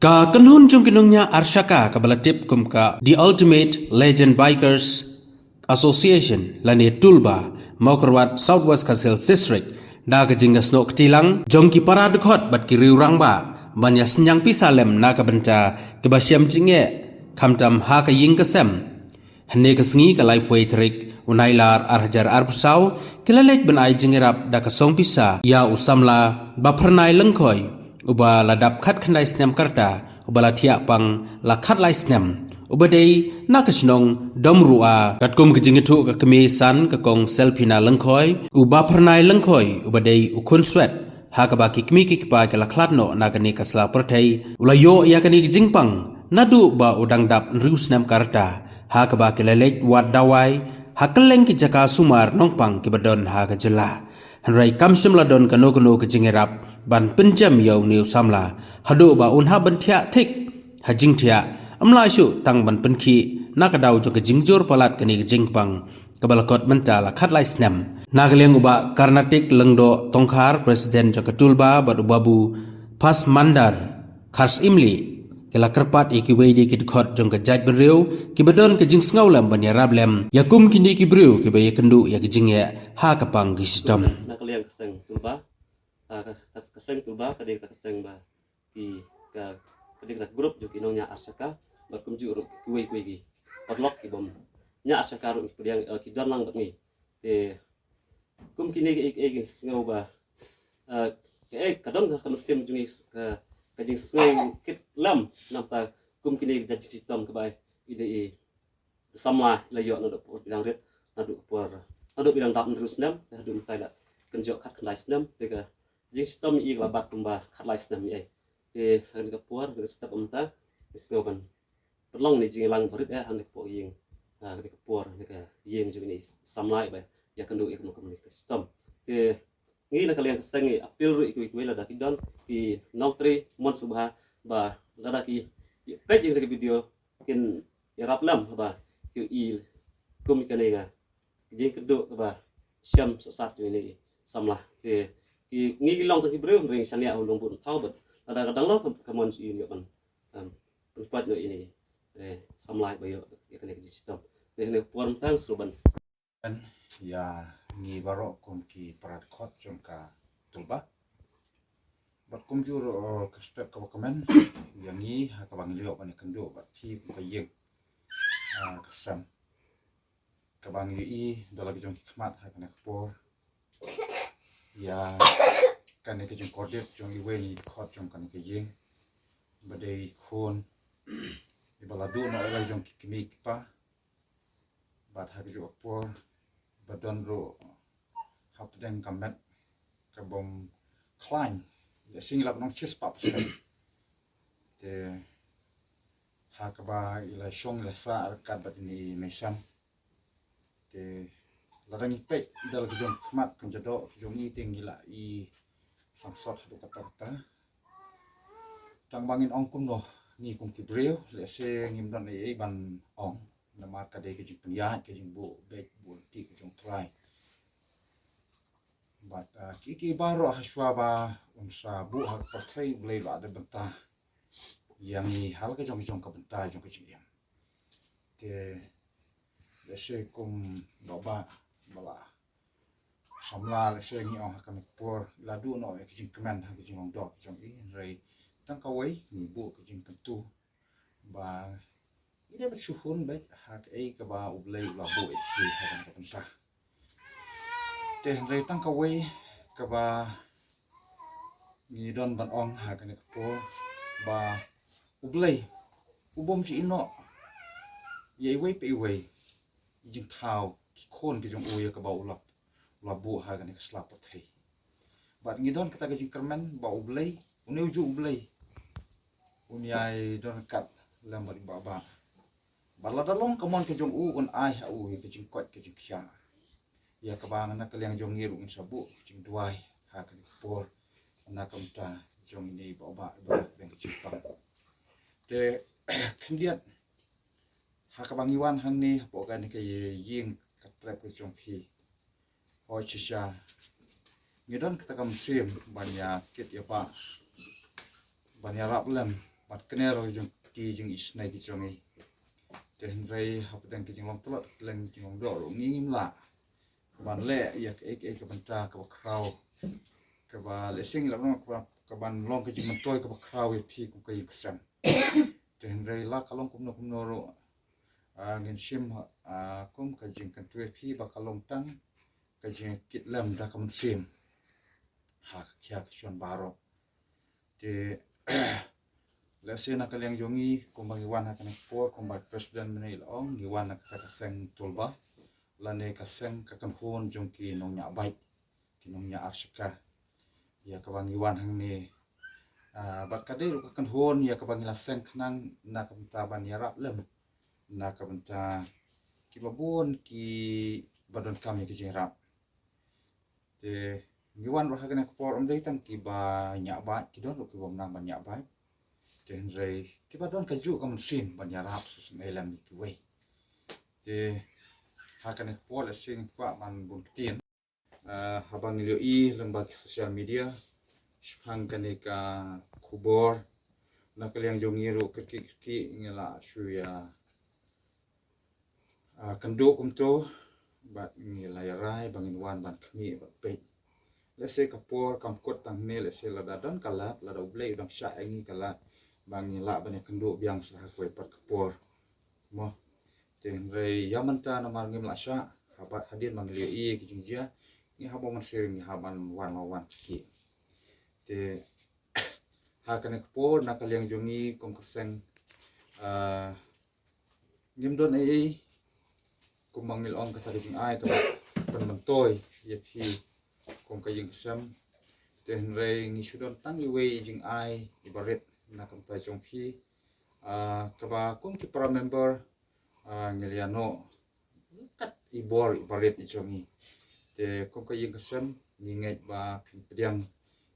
Ka kanhun jung kinungnya Arshaka kabalatip kum ka The Ultimate Legend Bikers Association lani Tulba Maukarwat Southwest Kasel District da ka jingas no ktilang jongki para dekhot bat ki riurang ba banya senyang pisalem na ka benta ke basyam jinge kamtam ha ka ying kasem hne ka sngi ka lai phuai trik unailar arhajar arbusau kilalek ben ai jingerap da ka song pisa ya usamla ba pharnai lengkhoi uba ladap khat khandai snem karta uba lathia pang la khat lai snem uba dei nakasnong domrua katkum kijingitu ka kemi san ka kong selfina lengkhoi uba pharnai lengkhoi uba dei ukhun swet ha ka ba kikmi kikpa ka la khlat no nagani ka sla prathai ulayo ya kani jingpang nadu ba udang dap riu snem karta ha ka ba kilalek wat dawai hakeleng ki jaka sumar nongpang ki badon ha ka jela Hanrai kamsim ladon kano ke jingerap ban penjam yau niu samla hadu ba unha bentia thik hajing thia amla shu tang ban penki nakadau jo ke jingjur palat kani ke jingpang kabalakot mentala khatlai snem nagaleng uba karnatik lengdo tongkhar presiden jo ketulba badu babu pas mandar khars imli kela kerpat iki wedi ki khot jong ke jaj benriu ki bedon ke jing sngaw lam ban yarab lem yakum kini ki briu ki baye kendu ya ke jingye ha kapang ki sistem nakaliang kaseng tulba kaseng tulba kadek kaseng ba ki ka kadek grup jo kinonya Arsaka berkum ju kuwi ki padlok ki bom nya Arsaka ru pediang ki dan lang ngi te kum kini ki sngaw ba ke kadang ka mesim jungi ka kajing sngaw kit lam namta kum kini jadi sistem ke bai ide sama layo na do pediang ret nadu por nadu bidang dap terus nam nadu tai la kenjok khat khlai snam te ka jing sistem i la bat tumba khlai snam ai te han ka por ke step umta sngaw ban perlong ni jing lang berit han ke po ying ke por ke ying ju ni samlai ba ya kendu ikno komunikasi sistem te ngi na kalian kesengi apil ru iku la da kidon ki nongtri mon subha ba lada ki pej ke video kin irap lam ba ki i kum kanega jing kedu ba syam sosat ni samlah ke ki ngi long ki breu ring sania ulung bun taubat ada kadang lo kamon si ni ban tempat no ini samlah bayo ya kene sistem ne form tang suban ya ngi barok kum ki parat khot jom ka tulba bat kum jur ka step ka komen yang ngi ha ka bang liok ani kendo bat thi ka yeng kasam ka bang yi dalam jom ki khmat ha kana por ya kan ke jom kordet jom i weni khot jom kan ke yeng badai khon di baladu no ela jom ki kmi pa bat ha jo por badon ro hap den kamet kabom klein ya singilap nong chis pap te ha ka ba ila shong la sa arkat bat ni mesan te ladang ipek dal kejong khmat kun jado kejong i tinggila i sangsot hadu kata tang bangin ong kum no ni kum ki breu le se ngim don ai ban ong na marka de kejing punya kejing bu bek bu ti kejong try bat kiki baro haswa ba unsa bu hak perthai blai la de benta yang i hal kejong ka benta jong kejing te lese kum doba bala samla lese ngi ong hakan por ladu no kejing kemen ha kejing ong dok jong i rei tang kawai ni bu kejing kentu ba ini bersyuhun baik hak ka ba ublai la bu ki hakan ka pensa te rei tang kawai ka ba ni don ban ong hakan ka por ba ublai ubom ci ino ye wei pe wei jing thau ki khon ki jong uya ka ba ulap la bu hakan ka slap thei bat ngi don kata ka jing kermen ba ublai uneu ju ublai unyai don kat lam bari baba bala dalong kamon ke jong u un ai ha u ke jing kot ke jing khya ya ka bang na kaliang jong ngiru in sabu jing duai ha ka por na kam ta jong ni baba ba ben ke jing pang te khendiat ha ka bang iwan hang ni po ka ni ke ying ka trap ke jong phi ho chisha ngidon ka kam sim banya kit ya pa banya rap lem mat kene ro jong ki jong isnai ki jong ei ten rei hap dan ki jong long tolot leng jong do ro ngim la ban le ya ke ke banta ka kraw ka ba le sing la no ka ban long ki jong toy ka kraw e phi ku ka yiksan ten rei la ka long kum no ro ngin sim kum ka jing kan tu phi ba ka long tang ka jing kit lam da kam sim ha kya shon baro te la sena kaliang jongi kumbang iwan hakan po kumbang president menai long iwan ka seng tulba lane ka seng ka kan hon jong ki nong nya bai ki nong nya arshika ya ka bang iwan hang ni bat kade ka kan hon ya ka bang la seng knang na ka ta ban ya rap lem na ka banta ki babon ki badon kami ki jing rap te iwan ro hakan ko por dei tan ki ba nya ba ki don ro ki bom nang ban nya ba ten rei ki ba don ka ju ka sim ban ya rap su sem elam ki we te hakan ko por sing kwa man bun tien habang ilio I lembag sosial media hang kanika kubor na kaliang jongiru ki ngela shuya kando kumto bat ngela yarai bangin wan ban kami bat pe lese kapor kamkot tang ne lese lada dan kalat lada ublei udang sya engi kalat bangila bane kando biang sah kwe pat kapor mo ten rei yamanta na marngim la sya habat hadir mangilio I ki jingjia ni habo man sering ni haban wan lawan ki te hakan ko na kaliang jongi kong kaseng ngimdon ai kumbang milong ka taging ai ka panmantoy ye phi kong kaying kasam ten rei ngi sudon tang i we jing ai ibaret na kam ta jong phi ka ba kong ki para member ngeliano kat ibor ibaret I jongi te kong kaying kasam nginget ba pediang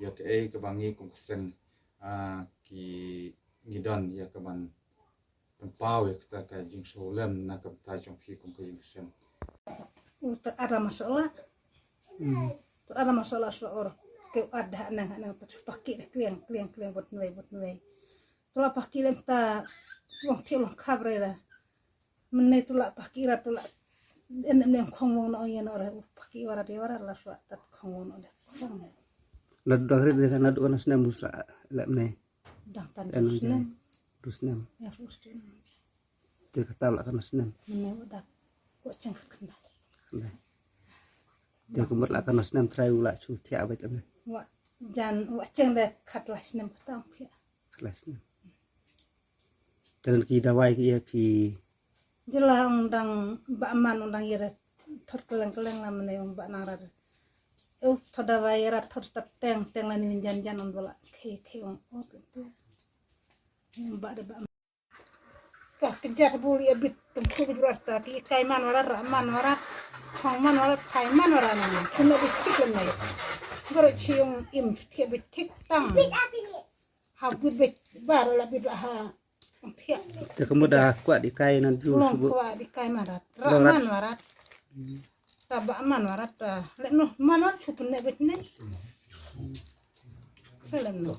ya ke ka bangi kong kaseng ki ngidon ya ka ban pau ya kita ka jing solem na ka ta jong phi kong kaying kasam ada masalah ada masalah soal ke ada nang pakai kliang buat nuai tula pakai lem ta wong tilong kabre la menai tula pakai ra tula nem khong no yen ora pakai wara de wara la sa tat khong no de Nadu dahri de nadu kana snem musa lemne dang tan rusnem ya rustem te kata la kana snem menai udah kok ceng kena te kumur la kana snem trai ula chu ti abet lemne wa jan wa ceng de khat la snem ketang pia kelas snem dan ki dawai ki pi jelah undang bakman undang yere thot keleng la menai mbak nang ra thoda vai ra thot teng la ni jan on bola ke on tu mbak de ba kah kejar buli abit tempu berarti ki kai man wara chong man wara kai man wara ni chuna bit tik le garo chiung im ke bit tik tang ha bit bar la bit ha thia te kemuda kwa di kai nan ju long subu kwa di kai marat man warat ta ba man warat le no manot chup ne bit ne selem no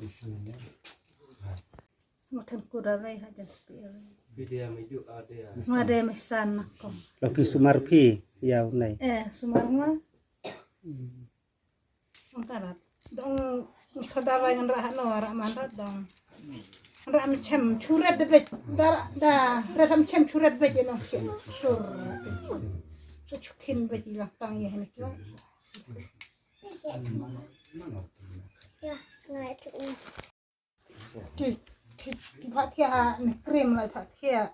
makan kuda lai ha jan pi video meju ada ngade mesan ko la pi sumar pi ya nai sumarma ontarat dong thoda vai ngan ra no ra mandat dong ra mi chem churet de bet da ra tham chem churet bet no sur so chukin bet la tang ye ni kla Ya, sengaja ki phathia ni cream lai phathia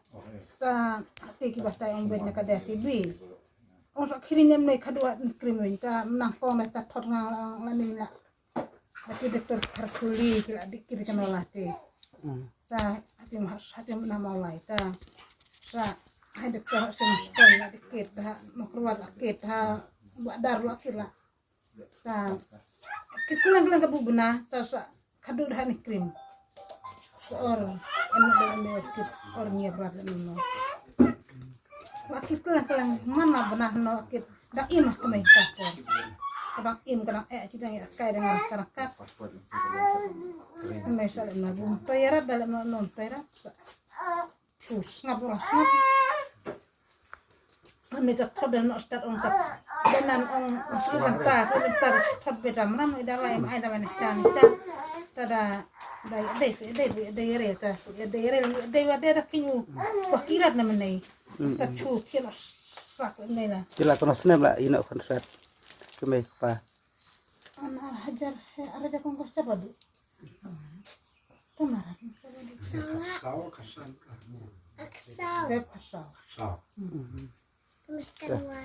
ta ati ki basta ong bet na ka da ti bi ong sa khiri nem nei khadwa ni cream wen ta nang pong na ta thot nga ngani la ati doktor karkuli ki la dikir kan la ti ta ati mas hati na maulai ta sa hai doktor sen stoi la dikir ta makrwa akit ha badar lo akira ta kikulang ka bubuna ta sa khadu da ni cream or anu da kit or nya berat no wakit kulang mana benah no kit da imah kemai ta kadang im kadang cidang ya kai dengan karakat mai salam na bum toyara dalam non toyara tus ngapuras ngap ane tak todan no start on kat danan on silan ta tar tot bedam ram ida lai mai da mane tan tada dai rel ta dai wa da kinyu wakirat na mane ta chu kilo sak ne la Kila kono snem la ina konsert. Kemei pa. ana hajar ada kong kos cabadu tamara Aksau. beb asal Sao? Kemih kedua.